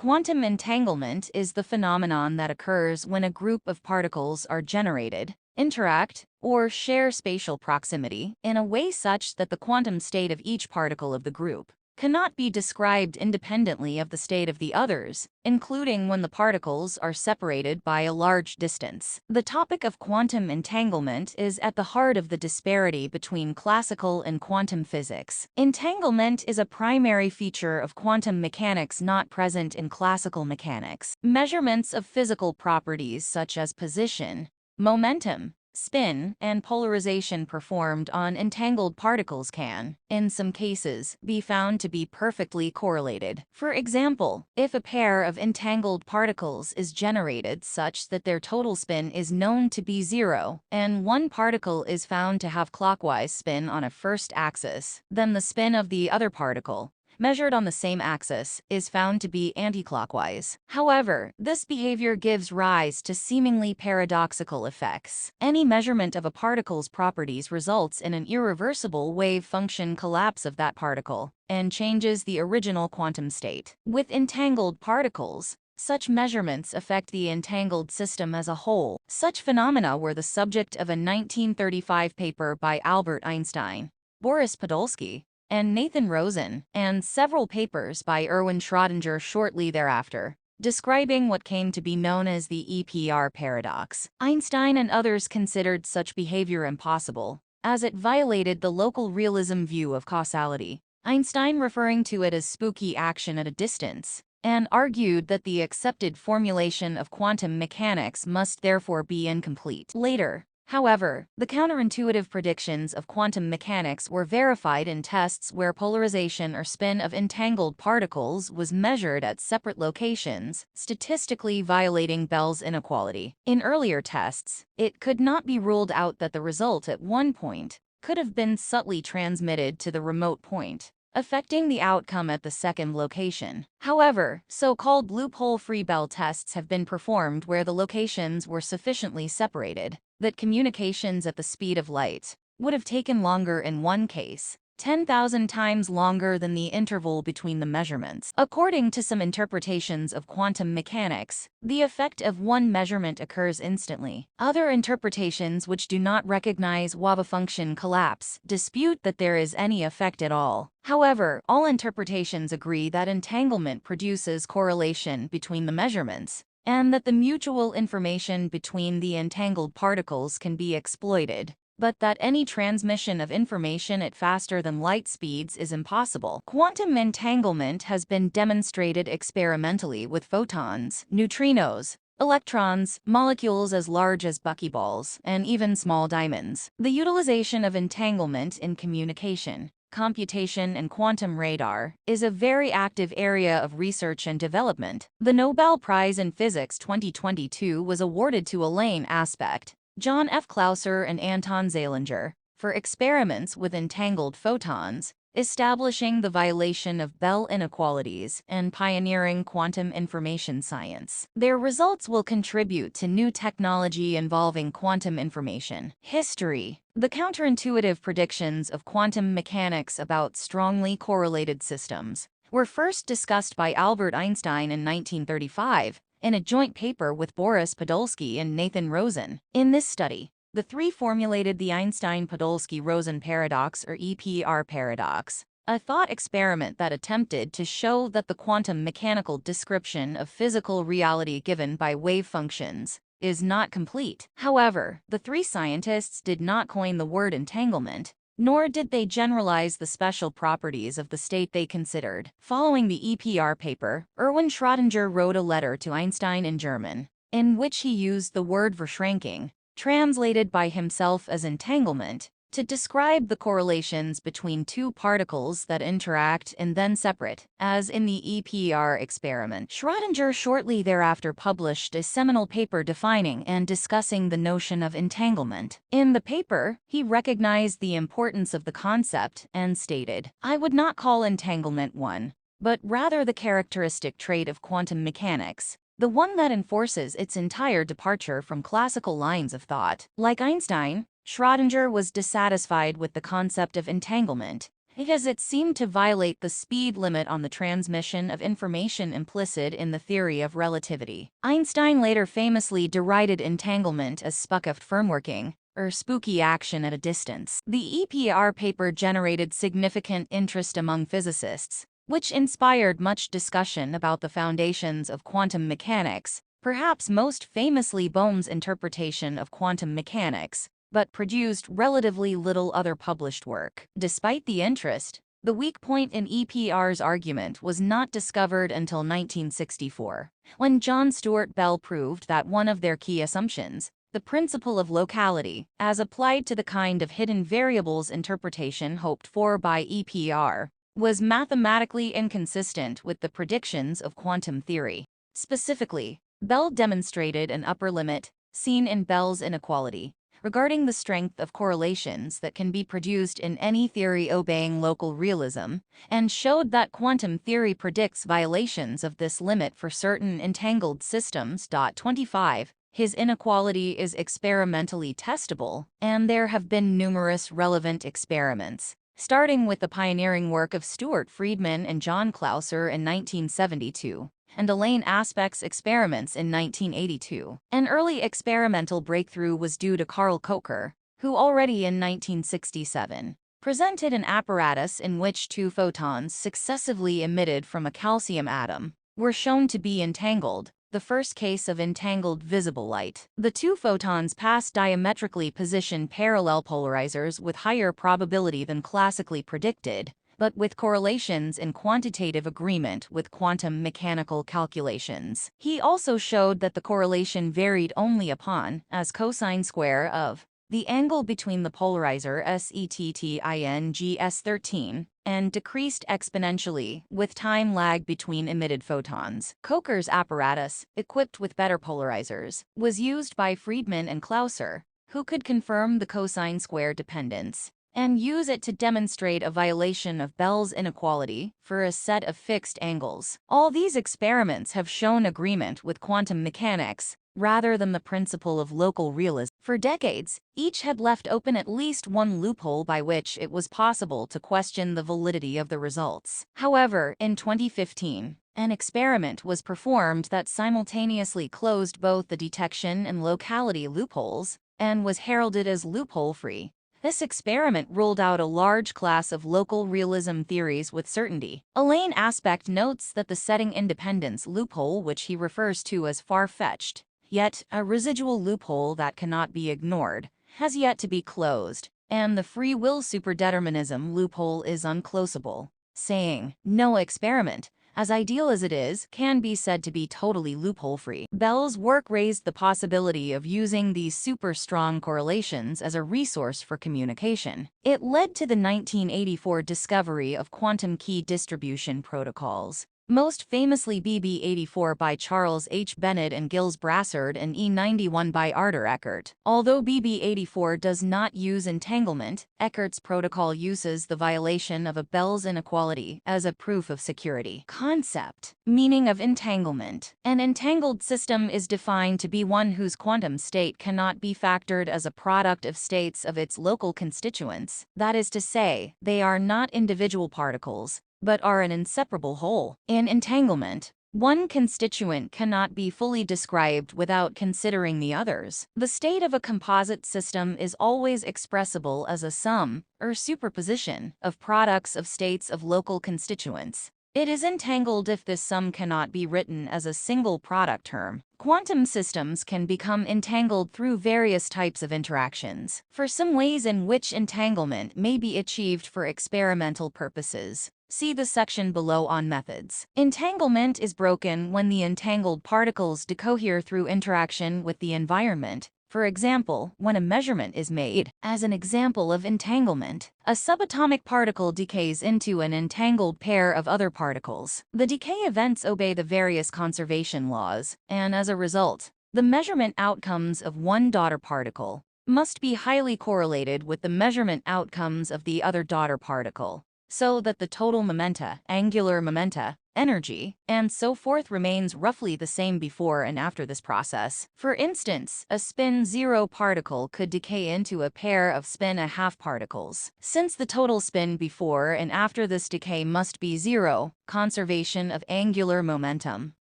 Quantum entanglement is the phenomenon that occurs when a group of particles are generated, interact, or share spatial proximity in a way such that the quantum state of each particle of the group cannot be described independently of the state of the others, including when the particles are separated by a large distance. The topic of quantum entanglement is at the heart of the disparity between classical and quantum physics. Entanglement is a primary feature of quantum mechanics not present in classical mechanics. Measurements of physical properties such as position, momentum, spin, and polarization performed on entangled particles can, in some cases, be found to be perfectly correlated. For example, if a pair of entangled particles is generated such that their total spin is known to be zero, and one particle is found to have clockwise spin on a first axis, then the spin of the other particle, measured on the same axis, is found to be anticlockwise. However, this behavior gives rise to seemingly paradoxical effects. Any measurement of a particle's properties results in an irreversible wave function collapse of that particle and changes the original quantum state. With entangled particles, such measurements affect the entangled system as a whole. Such phenomena were the subject of a 1935 paper by Albert Einstein, Boris Podolsky, and Nathan Rosen, and several papers by Erwin Schrödinger shortly thereafter, describing what came to be known as the EPR paradox. Einstein and others considered such behavior impossible, as it violated the local realism view of causality, Einstein referring to it as spooky action at a distance, and argued that the accepted formulation of quantum mechanics must therefore be incomplete. Later, however, the counterintuitive predictions of quantum mechanics were verified in tests where polarization or spin of entangled particles was measured at separate locations, statistically violating Bell's inequality. In earlier tests, it could not be ruled out that the result at one point could have been subtly transmitted to the remote point, affecting the outcome at the second location. However, so-called loophole-free Bell tests have been performed where the locations were sufficiently separated that communications at the speed of light would have taken longer in one case, 10,000 times longer than the interval between the measurements. According to some interpretations of quantum mechanics, the effect of one measurement occurs instantly. Other interpretations, which do not recognize wave function collapse, dispute that there is any effect at all. However, all interpretations agree that entanglement produces correlation between the measurements, and that the mutual information between the entangled particles can be exploited, but that any transmission of information at faster than light speeds is impossible. Quantum entanglement has been demonstrated experimentally with photons, neutrinos, electrons, molecules as large as buckyballs, and even small diamonds. The utilization of entanglement in communication, computation, and quantum radar is a very active area of research and development. The Nobel Prize in Physics 2022 was awarded to Elaine Aspect, John F. Clauser, and Anton Zeilinger for experiments with entangled photons, establishing the violation of Bell inequalities and pioneering quantum information science. Their results will contribute to new technology involving quantum information. History. The counterintuitive predictions of quantum mechanics about strongly correlated systems were first discussed by Albert Einstein in 1935 in a joint paper with Boris Podolsky and Nathan Rosen. In this study, the three formulated the Einstein-Podolsky-Rosen paradox, or EPR paradox, a thought experiment that attempted to show that the quantum mechanical description of physical reality given by wave functions is not complete. However, the three scientists did not coin the word entanglement, nor did they generalize the special properties of the state they considered. Following the EPR paper, Erwin Schrödinger wrote a letter to Einstein in German, in which he used the word verschränking, translated by himself as entanglement, to describe the correlations between two particles that interact and then separate, as in the EPR experiment. Schrödinger shortly thereafter published a seminal paper defining and discussing the notion of entanglement. In the paper, he recognized the importance of the concept and stated, "I would not call entanglement one, but rather the characteristic trait of quantum mechanics, the one that enforces its entire departure from classical lines of thought." Like Einstein, Schrödinger was dissatisfied with the concept of entanglement because it seemed to violate the speed limit on the transmission of information implicit in the theory of relativity. Einstein later famously derided entanglement as spookaftfirmworking, or spooky action at a distance. The EPR paper generated significant interest among physicists, which inspired much discussion about the foundations of quantum mechanics, perhaps most famously Bohm's interpretation of quantum mechanics, but produced relatively little other published work. Despite the interest, the weak point in EPR's argument was not discovered until 1964, when John Stuart Bell proved that one of their key assumptions, the principle of locality, as applied to the kind of hidden variables interpretation hoped for by EPR, was mathematically inconsistent with the predictions of quantum theory. Specifically, Bell demonstrated an upper limit, seen in Bell's inequality, regarding the strength of correlations that can be produced in any theory obeying local realism, and showed that quantum theory predicts violations of this limit for certain entangled systems. 25. His inequality is experimentally testable, and there have been numerous relevant experiments, starting with the pioneering work of Stuart Friedman and John Clauser in 1972. And Elaine Aspect's experiments in 1982. An early experimental breakthrough was due to Carl Kocher, who already in 1967 presented an apparatus in which two photons successively emitted from a calcium atom were shown to be entangled, the first case of entangled visible light. The two photons pass diametrically positioned parallel polarizers with higher probability than classically predicted, but with correlations in quantitative agreement with quantum mechanical calculations. He also showed that the correlation varied only upon, as cosine square of, the angle between the polarizer SETTINGS13, and decreased exponentially with time lag between emitted photons. Kocher's apparatus, equipped with better polarizers, was used by Friedman and Clauser, who could confirm the cosine square dependence and use it to demonstrate a violation of Bell's inequality for a set of fixed angles. All these experiments have shown agreement with quantum mechanics, rather than the principle of local realism. For decades, each had left open at least one loophole by which it was possible to question the validity of the results. However, in 2015, an experiment was performed that simultaneously closed both the detection and locality loopholes, and was heralded as loophole-free. This experiment ruled out a large class of local realism theories with certainty. Elaine Aspect notes that the setting independence loophole, which he refers to as far-fetched, yet a residual loophole that cannot be ignored, has yet to be closed, and the free will superdeterminism loophole is unclosable, saying, no experiment, as ideal as it is, can be said to be totally loophole-free. Bell's work raised the possibility of using these super-strong correlations as a resource for communication. It led to the 1984 discovery of quantum key distribution protocols, most famously BB84 by Charles H. Bennett and Gilles Brassard and E91 by Arthur Eckert. Although BB84 does not use entanglement, Eckert's protocol uses the violation of a Bell's inequality as a proof of security. Concept. Meaning of entanglement. An entangled system is defined to be one whose quantum state cannot be factored as a product of states of its local constituents. That is to say, they are not individual particles, but are an inseparable whole. In entanglement, one constituent cannot be fully described without considering the others. The state of a composite system is always expressible as a sum, or superposition, of products of states of local constituents. It is entangled if this sum cannot be written as a single product term. Quantum systems can become entangled through various types of interactions. For some ways in which entanglement may be achieved for experimental purposes, see the section below on methods. Entanglement is broken when the entangled particles decohere through interaction with the environment. For example, when a measurement is made. As an example of entanglement, a subatomic particle decays into an entangled pair of other particles. The decay events obey the various conservation laws, and as a result, the measurement outcomes of one daughter particle must be highly correlated with the measurement outcomes of the other daughter particle. so that the total momenta, angular momenta, energy, and so forth remains roughly the same before and after this process. For instance, a spin 0 particle could decay into a pair of spin 1/2 particles. Since the total spin before and after this decay must be 0, conservation of angular momentum.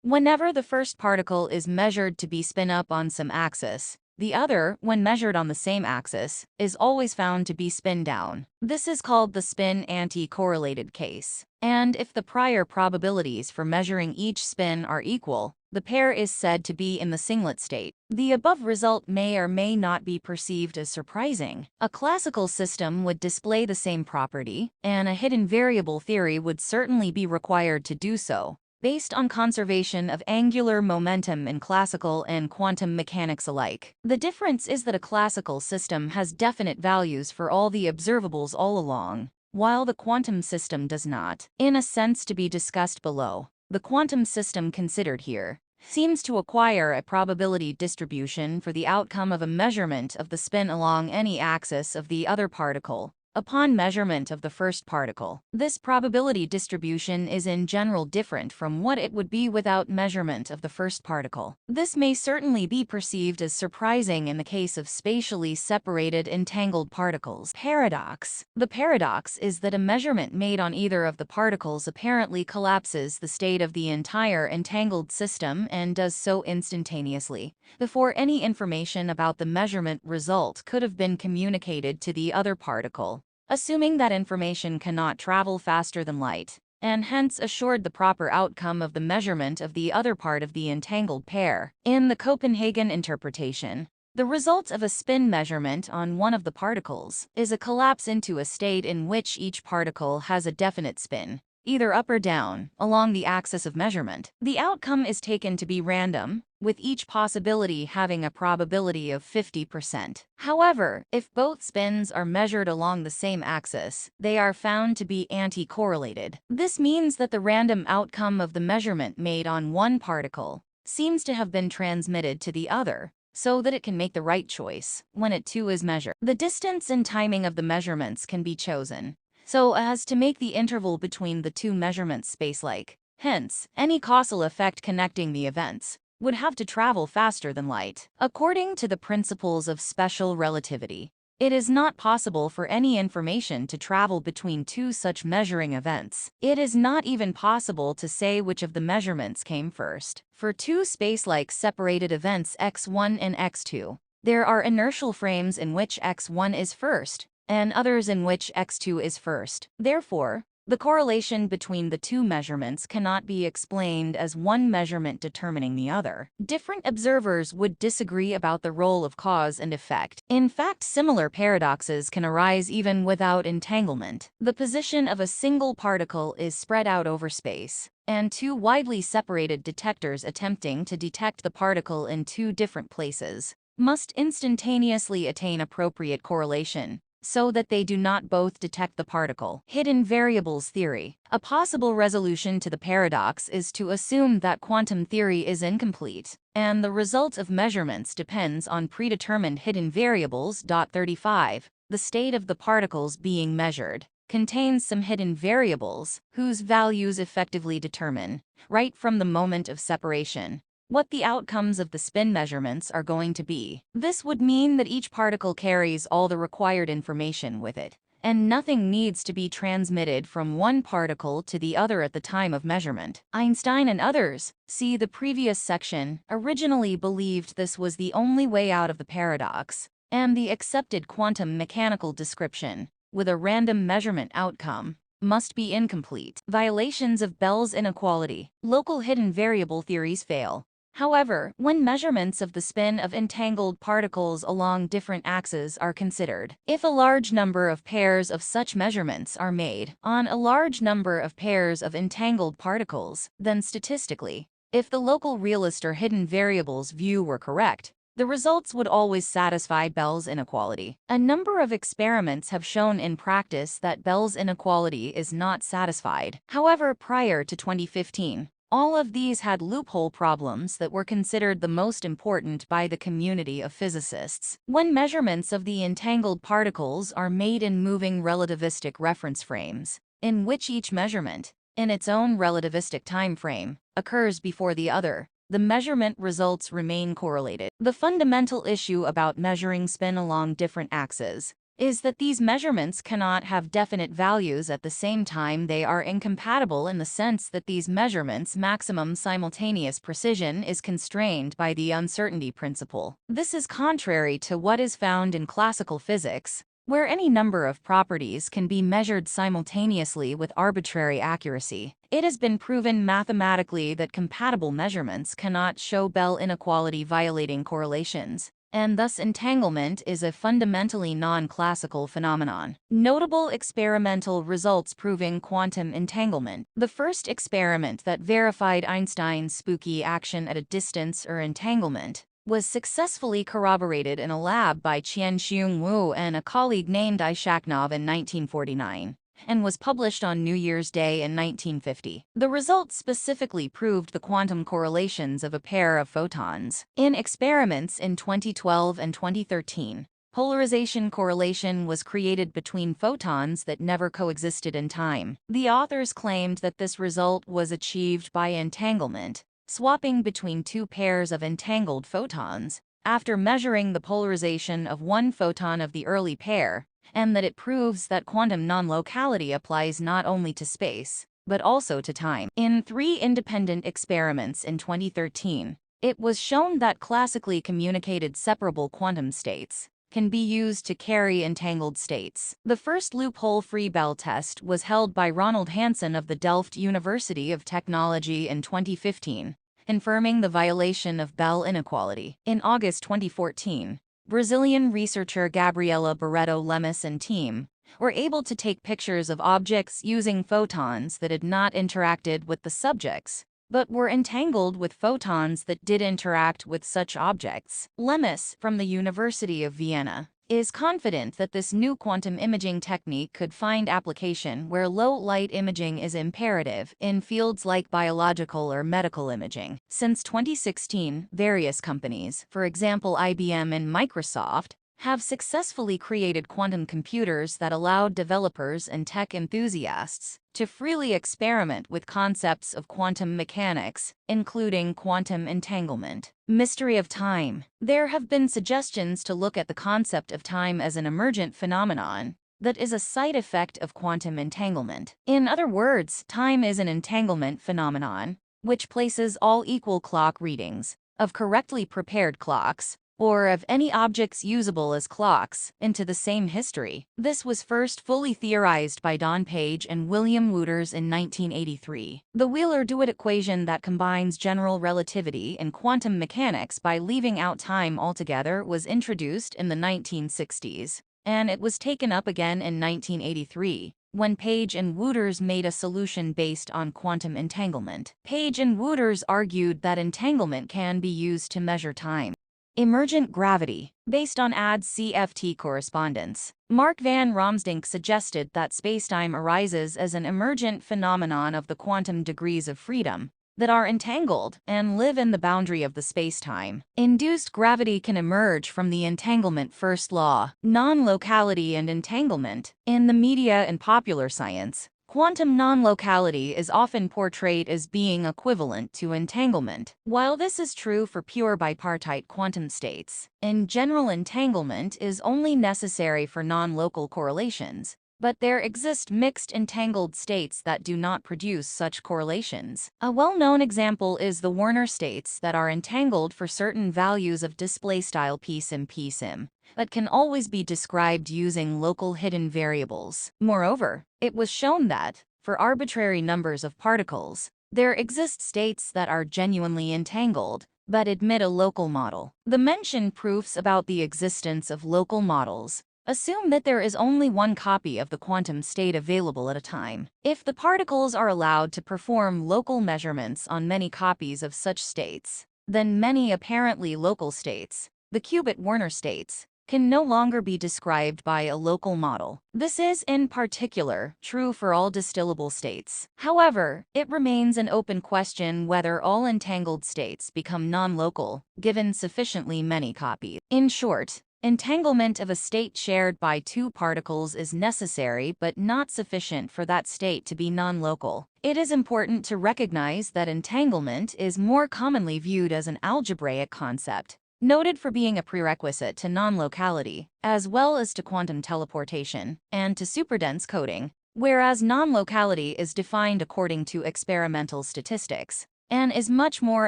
Whenever the first particle is measured to be spin up on some axis, the other, when measured on the same axis, is always found to be spin down. This is called the spin anti-correlated case. And if the prior probabilities for measuring each spin are equal, the pair is said to be in the singlet state. The above result may or may not be perceived as surprising. A classical system would display the same property, and a hidden variable theory would certainly be required to do so, based on conservation of angular momentum in classical and quantum mechanics alike. The difference is that a classical system has definite values for all the observables all along, while the quantum system does not. In a sense to be discussed below, the quantum system considered here seems to acquire a probability distribution for the outcome of a measurement of the spin along any axis of the other particle upon measurement of the first particle. This probability distribution is in general different from what it would be without measurement of the first particle. This may certainly be perceived as surprising in the case of spatially separated entangled particles. Paradox. The paradox is that a measurement made on either of the particles apparently collapses the state of the entire entangled system and does so instantaneously, before any information about the measurement result could have been communicated to the other particle, assuming that information cannot travel faster than light, and hence assured the proper outcome of the measurement of the other part of the entangled pair. In the Copenhagen interpretation, the result of a spin measurement on one of the particles is a collapse into a state in which each particle has a definite spin, either up or down, along the axis of measurement. The outcome is taken to be random, with each possibility having a probability of 50%. However, if both spins are measured along the same axis, they are found to be anti-correlated. This means that the random outcome of the measurement made on one particle seems to have been transmitted to the other, so that it can make the right choice when it too is measured. The distance and timing of the measurements can be chosen so as to make the interval between the two measurements space-like. Hence, any causal effect connecting the events would have to travel faster than light. According to the principles of special relativity, it is not possible for any information to travel between two such measuring events. It is not even possible to say which of the measurements came first. For two space-like separated events x1 and x2, there are inertial frames in which x1 is first, and others in which x2 is first. Therefore, the correlation between the two measurements cannot be explained as one measurement determining the other. Different observers would disagree about the role of cause and effect. In fact, similar paradoxes can arise even without entanglement. The position of a single particle is spread out over space, and two widely separated detectors attempting to detect the particle in two different places must instantaneously attain appropriate correlation, so that they do not both detect the particle. Hidden variables theory. A possible resolution to the paradox is to assume that quantum theory is incomplete, and the result of measurements depends on predetermined hidden variables. 35. The state of the particles being measured contains some hidden variables whose values effectively determine, right from the moment of separation, what the outcomes of the spin measurements are going to be. This would mean that each particle carries all the required information with it, and nothing needs to be transmitted from one particle to the other at the time of measurement. Einstein and others, see the previous section, originally believed this was the only way out of the paradox, and the accepted quantum mechanical description, with a random measurement outcome, must be incomplete. Violations of Bell's inequality. Local hidden variable theories fail. However, when measurements of the spin of entangled particles along different axes are considered, if a large number of pairs of such measurements are made on a large number of pairs of entangled particles, then statistically, if the local realist or hidden variables view were correct, the results would always satisfy Bell's inequality. A number of experiments have shown in practice that Bell's inequality is not satisfied. However, prior to 2015, all of these had loophole problems that were considered the most important by the community of physicists. When measurements of the entangled particles are made in moving relativistic reference frames, in which each measurement, in its own relativistic time frame, occurs before the other, the measurement results remain correlated. The fundamental issue about measuring spin along different axes is that these measurements cannot have definite values at the same time. They are incompatible in the sense that these measurements' maximum simultaneous precision is constrained by the uncertainty principle. This is contrary to what is found in classical physics, where any number of properties can be measured simultaneously with arbitrary accuracy. It has been proven mathematically that compatible measurements cannot show Bell inequality violating correlations, and thus entanglement is a fundamentally non-classical phenomenon. Notable experimental results proving quantum entanglement. The first experiment that verified Einstein's spooky action at a distance or entanglement was successfully corroborated in a lab by Qian-Xiong Wu and a colleague named Ishakov in 1949, and was published on New Year's Day in 1950. The results specifically proved the quantum correlations of a pair of photons. In experiments in 2012 and 2013, polarization correlation was created between photons that never coexisted in time. The authors claimed that this result was achieved by entanglement, swapping between two pairs of entangled photons, after measuring the polarization of one photon of the early pair, and that it proves that quantum non-locality applies not only to space, but also to time. In 3 independent experiments in 2013, it was shown that classically communicated separable quantum states can be used to carry entangled states. The first loophole-free Bell test was held by Ronald Hansen of the Delft University of Technology in 2015, confirming the violation of Bell inequality. In August 2014, Brazilian researcher Gabriela Barreto Lemus and team were able to take pictures of objects using photons that had not interacted with the subjects, but were entangled with photons that did interact with such objects. Lemus, from the University of Vienna, is confident that this new quantum imaging technique could find application where low-light imaging is imperative in fields like biological or medical imaging. Since 2016, various companies, for example IBM and Microsoft, have successfully created quantum computers that allowed developers and tech enthusiasts to freely experiment with concepts of quantum mechanics, including quantum entanglement. Mystery of time. There have been suggestions to look at the concept of time as an emergent phenomenon that is a side effect of quantum entanglement. In other words, time is an entanglement phenomenon, which places all equal clock readings of correctly prepared clocks, or of any objects usable as clocks, into the same history. This was first fully theorized by Don Page and William Wouters in 1983. The Wheeler-DeWitt equation that combines general relativity and quantum mechanics by leaving out time altogether was introduced in the 1960s, and it was taken up again in 1983, when Page and Wouters made a solution based on quantum entanglement. Page and Wouters argued that entanglement can be used to measure time. Emergent gravity. Based on ADS-CFT correspondence, Mark van Romsdijk suggested that spacetime arises as an emergent phenomenon of the quantum degrees of freedom that are entangled and live in the boundary of the spacetime. Induced gravity can emerge from the entanglement first law, non-locality and entanglement. In the media and popular science, quantum non-locality is often portrayed as being equivalent to entanglement. While this is true for pure bipartite quantum states, in general entanglement is only necessary for non-local correlations, but there exist mixed entangled states that do not produce such correlations. A well-known example is the Werner states that are entangled for certain values of displaystyle psim, but can always be described using local hidden variables. Moreover, it was shown that, for arbitrary numbers of particles, there exist states that are genuinely entangled, but admit a local model. The mentioned proofs about the existence of local models assume that there is only one copy of the quantum state available at a time. If the particles are allowed to perform local measurements on many copies of such states, then many apparently local states, the qubit Werner states, can no longer be described by a local model. This is, in particular, true for all distillable states. However, it remains an open question whether all entangled states become non-local, given sufficiently many copies. In short, Entanglement of a state shared by two particles is necessary but not sufficient for that state to be non-local. It is important to recognize that entanglement is more commonly viewed as an algebraic concept, noted for being a prerequisite to non-locality, as well as to quantum teleportation, and to superdense coding, whereas non-locality is defined according to experimental statistics, and is much more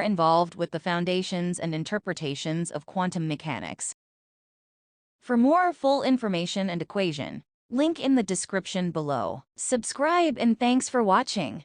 involved with the foundations and interpretations of quantum mechanics. For more full information and equation, link in the description below. Subscribe and thanks for watching.